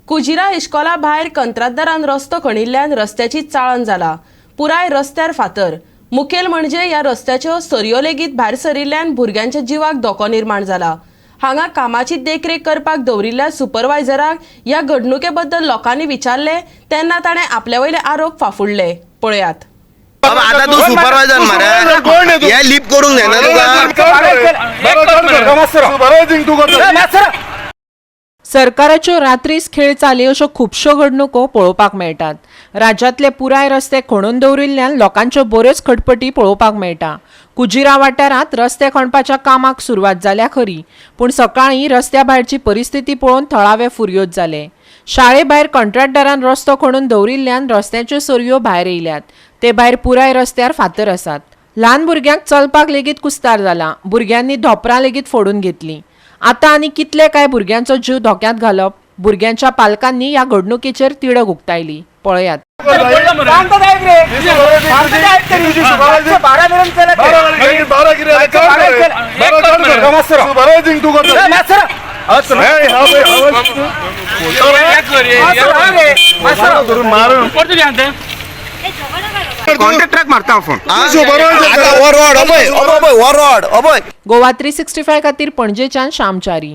कुजिरा इश्कोला भायर कंत्राटदारान रस्तो खणिल्ल्यान रस्त्याची चाळण जाला। पुराय रस्त्यार फातर। मुखेल म्हणजे या रस्त्याच्यो सरयो लेगीत भायर सरिल्ल्यान भुरग्यांच्या जिवाक धोको निर्माण जाला। हांगा कामाची देखरेख करपाक दवरिल्ल्या सुपरवायझराक या घडणुके बद्दल लोकांनी विचारले तेन्ना ताणें आपले वयले आरोप फाफुडले। पळयात। आता तू सुपरवायझर मरे हे लिप करूंक जायना तुका। सरकाराच्यो रात्रीच खेळ चाली अश्यो खुबश्यो घडणुको पळोवपाक मेळटात। राज्यांतले पुराय रस्ते खणून दवरिल्ल्यान लोकांच्यो बऱ्योच खटपटी पळोवपाक मेळटा। कुजिरा वाठारांत रस्ते खणपाच्या कामाक सुरवात जाल्या खरी, पूण सकाळीं रस्त्या भायरची परिस्थिती पळोवन थळावे फुर्योज जाले। शाळे भायर कंत्राटदारान रस्तो खणून दवरिल्ल्यान रस्त्याच्यो सरयो भायर येयल्यात। ते भायर पुराय रस्त्यार फातर आसात। ल्हान भुरग्यांक चलपाक लेगीत कुस्तार जाला। भुरग्यांनी धोपरां लेगीत फोडून घेतलीं। आता आनी कितले काय भुरग्यांचो जीव धोक्यांत घालप। भुरग्यांच्या पालकांनी ह्या घडणुकेचेर तिडक उक्तायली। पळयात। कॉन्ट्रॅक्टराक मारता फोन। गोवा 365 खातीर पणजेच्यान श्यामचारी।